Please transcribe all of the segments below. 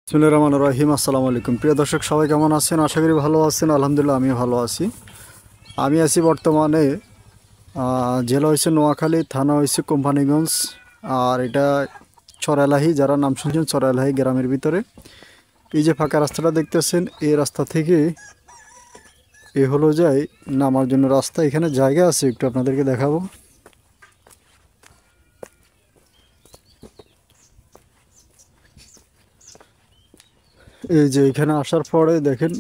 বিসমিল্লাহির রহমানির রহিম। আসসালামু আলাইকুম। প্রিয় দর্শক, সবাই কেমন আছেন? আশা করি ভালো আছেন। আলহামদুলিল্লাহ, আমিও ভালো আছি। আমি আছি বর্তমানে জেলা হয়েছে নোয়াখালী, থানা হয়েছে কোম্পানিগঞ্জ, আর এটা চরাইলাহি। যারা নাম শুনছেন, চরাইলাহি গ্রামের ভিতরে এই যে ফাঁকা রাস্তাটা দেখতেছেন, এই রাস্তা থেকে এ হলো যায় নামার জন্য রাস্তা। এখানে জায়গা আছে, একটু আপনাদেরকে দেখাবো। এই যে এখানে আসার পরে দেখেন,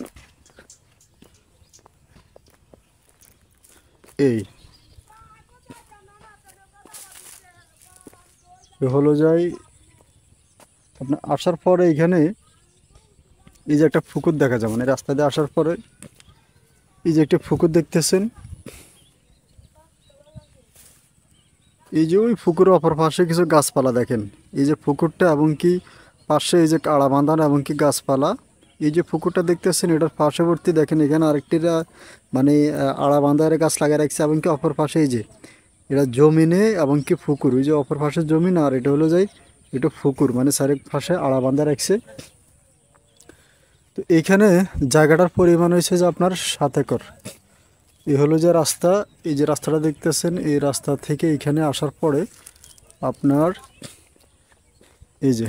এই হলো যায় আপনার আসার পরে এখানে এই যে একটা পুকুর দেখা যায়, মানে রাস্তা দিয়ে আসার পরে এই যে একটা পুকুর দেখতেছেন। এই যে ওই পুকুরের অপর পাশে কিছু গাছপালা দেখেন। এই যে পুকুরটা এবং কি পাশে এই যে কাড়া বাঁধানো এবং কি গাছপালা। এই যে পুকুরটা দেখতেছেন, এটার পার্শ্ববর্তী দেখেন এখানে আরেকটি মানে আড়া বাঁধার গাছ লাগিয়ে রাখছে, এবং কি অপর পাশে এই যে এটা জমিনে এবং কি পুকুর। ওই যে অপর পাশে জমিন, আর এটা হলো যাই এটা পুকুর, মানে চারেক পাশে আড়া বাঁধা রাখছে। তো এইখানে জায়গাটার পরিমাণ হয়েছে যে আপনার 7 একর। এই হলো যে রাস্তা। এই যে রাস্তাটা দেখতেছেন, এই রাস্তা থেকে এখানে আসার পরে আপনার এই যে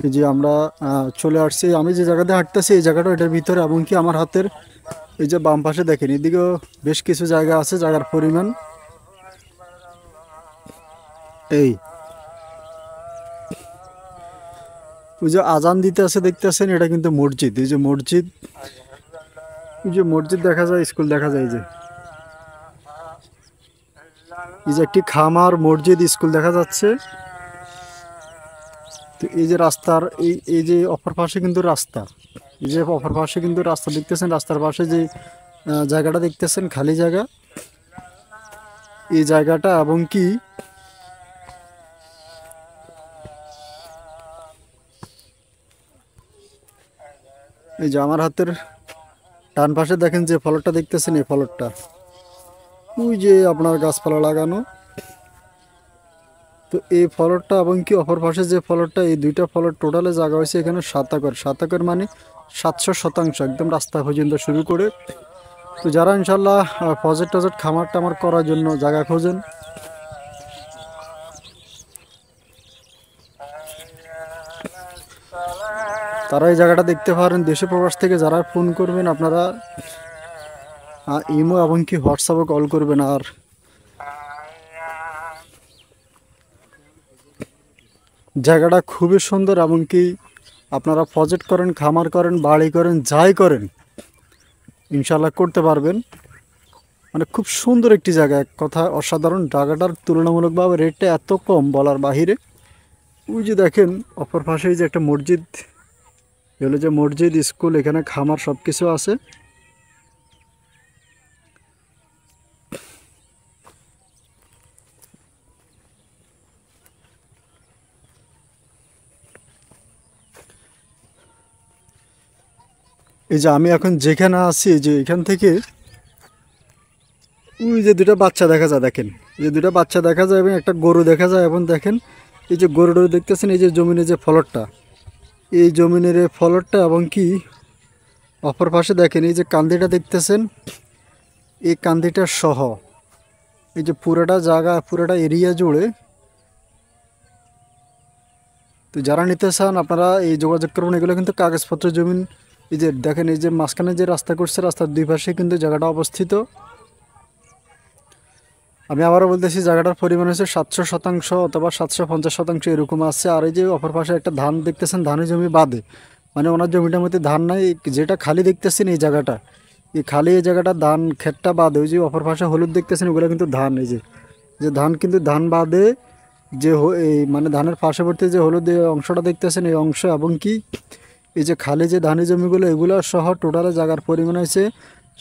এই যে আমরা চলে আসছি। আমি যে জায়গাতে হাঁটতেছি এই জায়গাটা এটার ভিতরে, এবং কি আমার হাতের এই যে বাম পাশে দেখেন, এদিকেও বেশ কিছু জায়গা আছে। জায়গার পরিমাণ এই ওই যে আজান দিতে আছে দেখতেছেন, এটা কিন্তু মসজিদ। এই যে মসজিদ, এই যে মসজিদ দেখা যায়, স্কুল দেখা যায়। এই যে একটি খামার, মসজিদ, স্কুল দেখা যাচ্ছে। তো এই যে রাস্তার এই যে অপর পাশে কিন্তু রাস্তা, এই যে অপর পাশে কিন্তু রাস্তা দেখতেছেন। রাস্তার পাশে যে জায়গাটা দেখতেছেন, খালি জায়গা, এই জায়গাটা এবং কি এই যে আমার হাতের ডান পাশে দেখেন যে ফলকটা দেখতেছেন, এই ফলকটা ওই যে আপনার গাছপালা লাগানো। তো এই ফলকটা এবং কি অপর পাশে যে ফলকটা, এই দুইটা ফলক টোটালে জায়গা হয়েছে এখানে 7 একর। 7 একর মানে 700 শতাংশ, একদম রাস্তা পর্যন্ত শুরু করে। তো যারা ইনশাল্লাহ প্রজেক্ট খামার টামার করার জন্য জায়গা খোঁজেন, তারা এই জায়গাটা দেখতে পারেন। দেশে প্রবাস থেকে যারা ফোন করবেন, আপনারা ইমো এবং কি হোয়াটসঅ্যাপে কল করবেন। আর জায়গাটা খুবই সুন্দর, এবং কি আপনারা প্রজেক্ট করেন, খামার করেন, বাড়ি করেন, যাই করেন ইনশাল্লাহ করতে পারবেন। মানে খুব সুন্দর একটি জায়গা, এক কথা অসাধারণ। জায়গাটার তুলনামূলকভাবে রেটটা এত কম বলার বাহিরে। ওই যে দেখেন অপর পাশে যে একটা মসজিদ, এগুলো যে মসজিদ, স্কুল, এখানে খামার সব কিছু আছে। এই যে আমি এখন যেখানে আছি, যে এখান থেকে ওই যে দুটা বাচ্চা দেখা যায়, দেখেন এই যে দুটা বাচ্চা দেখা যায়, এবং একটা গরু দেখা যায়। এবং দেখেন এই যে গরুটা দেখতেছেন, এই যে জমিনে যে ফলটটা, এই জমিনের এই ফলটটা, এবং কি অপর পাশে দেখেন এই যে কান্দিটা দেখতেছেন, এই কান্দিটা সহ এই যে পুরোটা জায়গা, পুরোটা এরিয়া জুড়ে। তো যারা নিতে চান আপনারা এই যোগাযোগ করবেন। এগুলো কিন্তু কাগজপত্র জমিন। এই যে দেখেন এই যে মাঝখানে যে রাস্তা করছে, রাস্তার দুই পাশে কিন্তু জায়গাটা অবস্থিত। আমি আবারও বলতেছি, জায়গাটার পরিমাণ হচ্ছে 700 শতাংশ অথবা 750 শতাংশ এরকম আছে। আর এই যে অপর পাশে একটা ধান দেখতেছেন, ধানের জমি বাদে, মানে ওনার জমিটার মধ্যে ধান নাই। যেটা খালি দেখতেছেন এই জায়গাটা, এই খালি এই জায়গাটা ধান ক্ষেতটা বাদে, ওই যে অপর পাশে হলুদ দেখতেছেন, ওগুলো কিন্তু ধান। এই যে ধান কিন্তু ধান বাদে যে এই মানে ধানের পার্শ্ববর্তী যে হলুদ এই অংশটা দেখতেছেন, এই অংশ এবং কি এই যে খালি যে ধানের জমিগুলো, এগুলো সহ টোটালে জায়গার পরিমাণ হয়েছে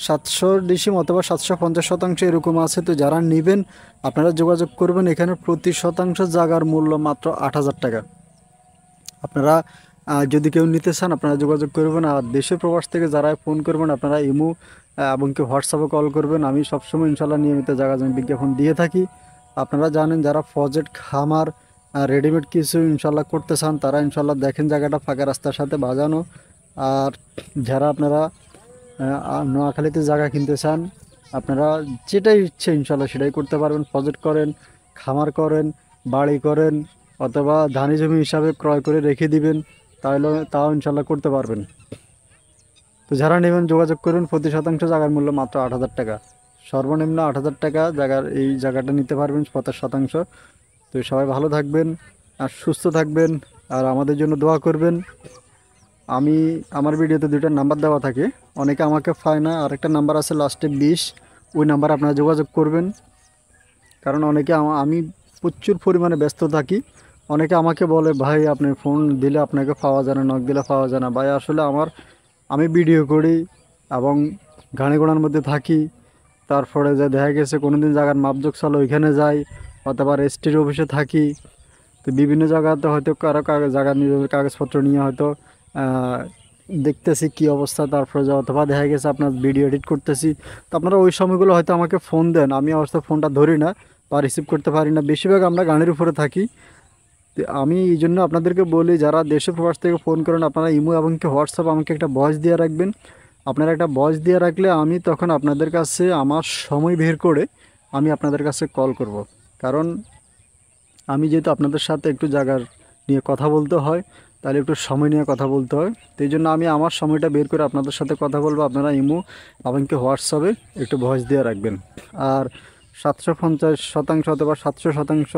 700 অথবা 750 শতাংশ এরকম আছে। তো যারা নেবেন আপনারা যোগাযোগ করবেন। এখানে প্রতি শতাংশ জায়গার মূল্য মাত্র 8,000 টাকা। আপনারা যদি কেউ নিতে চান আপনারা যোগাযোগ করবেন। আর দেশে প্রবাস থেকে যারা ফোন করবেন, আপনারা ইমো এবং কি হোয়াটসঅ্যাপে কল করবেন। আমি সবসময় ইনশাল্লাহ নিয়মিত জায়গা জমি বিজ্ঞাপন দিয়ে থাকি। আপনারা জানেন যারা প্রজেক্ট খামার রেডিমেড কিছু ইনশাল্লাহ করতে চান তারা ইনশাল্লাহ দেখেন জায়গাটা ফাঁকা রাস্তার সাথে বাজানো। আর যারা আপনারা নোয়াখালীতে জায়গা কিনতে চান আপনারা যেটাই ইচ্ছে ইনশাল্লাহ সেটাই করতে পারবেন। প্রজেক্ট করেন, খামার করেন, বাড়ি করেন, অথবা ধানি জমি হিসাবে ক্রয় করে রেখে দিবেন, তাহলে তাও ইনশাল্লাহ করতে পারবেন। তো যারা নেবেন যোগাযোগ করুন। প্রতি শতাংশ জায়গার মূল্য মাত্র 8,000 টাকা, সর্বনিম্ন 8,000 টাকা জায়গার এই জায়গাটা নিতে পারবেন 50 শতাংশ। তো সবাই ভালো থাকবেন আর সুস্থ থাকবেন আর আমাদের জন্য দোয়া করবেন। আমার ভিডিওতে 2টা নাম্বার দেওয়া থাকে, অনেকে আমাকে পায় না, আরেকটা নাম্বার আছে লাস্টে 20, ওই নাম্বার আপনারা যোগাযোগ করবেন। কারণ অনেকে আমি প্রচুর পরিমাণে ব্যস্ত থাকি। অনেকে আমাকে বলে ভাই আপনি ফোন দিলে আপনাকে পাওয়া যায় না, নক দিলে পাওয়া যায় না। ভাই আসলে আমি ভিডিও করি এবং গাড়ি ঘোড়ার মধ্যে থাকি, তারপরে যে দেখা গেছে কোনো দিন জায়গার মাপজোক চলো ওইখানে যাই, অথবা রেজিস্ট্রি অফিসে থাকি। তো বিভিন্ন জায়গাতে হয়তো কারো জায়গার নিজের কাগজপত্র নিয়ে হয়তো দেখতেছি কি অবস্থা, তারপরে যে অথবা দেখা গেছে আপনার ভিডিও এডিট করতেছি। তো আপনারা ওই সময়গুলো হয়তো আমাকে ফোন দেন, আমি অবশ্য ফোনটা ধরি না বা রিসিভ করতে পারি না। বেশিরভাগ আমরা গানের উপরে থাকি। তো আমি এই জন্য আপনাদেরকে বলি যারা দেশে প্রবাস থেকে ফোন করেন আপনারা ইমো এবং কি হোয়াটসঅ্যাপ আমাকে একটা ভয়েস দিয়ে রাখবেন। আপনারা একটা ভয়েস দিয়ে রাখলে আমি তখন আপনাদের কাছে আমার সময় বের করে আমি আপনাদের কাছে কল করব। কারণ আমি যেহেতু আপনাদের সাথে একটু জায়গার নিয়ে কথা বলতে হয়, তাহলে একটু সময় নিয়ে কথা বলতে হয়। তো এই জন্য আমি আমার সময়টা বের করে আপনাদের সাথে কথা বলবো। আপনারা ইমো এমনকি হোয়াটসঅ্যাপে একটু ভয়েস দিয়ে রাখবেন। আর 750 শতাংশ অথবা 700 শতাংশ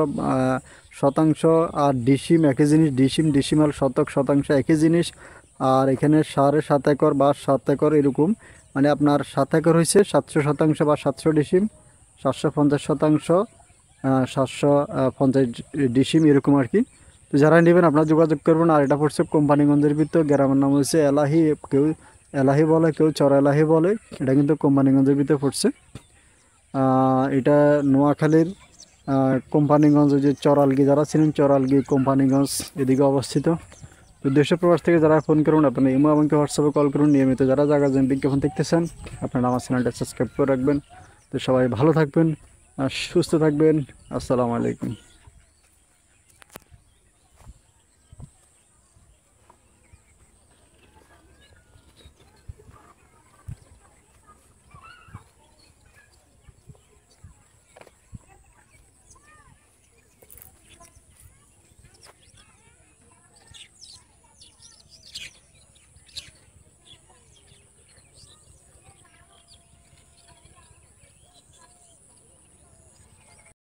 শতাংশ আর ডিসিম একই জিনিস, ডিসিমাল শতাংশ একই জিনিস। আর এখানে 7.5 একর বা 7 একর এরকম, মানে আপনার 7 একর হয়েছে 700 শতাংশ বা 700 ডিসিম, 750 শতাংশ 750 ডিসিম এরকম আর কি। তো যারা নেবেন আপনারা যোগাযোগ করবেন। আর এটা পড়ছে কোম্পানিগঞ্জের ভিতর, গ্রামের নাম হচ্ছে এলাহি, কেউ এলাহি বলে কেউ চর এলাহি বলে, এটা কিন্তু কোম্পানিগঞ্জের ভিতরে পড়ছে। এটা নোয়াখালীর কোম্পানিগঞ্জ, যে চরালগি যারা ছিলেন চরালগি কোম্পানিগঞ্জ এদিকে অবস্থিত। তো দেশের প্রবাস থেকে যারা ফোন করুন আপনারা ইমো এবং হোয়াটসঅ্যাপে কল করুন। নিয়মিত যারা জায়গা জমি বিজ্ঞাপন দেখতেছেন আপনারা আমার চ্যানেলটা সাবস্ক্রাইব করে রাখবেন। তো সবাই ভালো থাকবেন আর সুস্থ থাকবেন। আসসালামু আলাইকুম।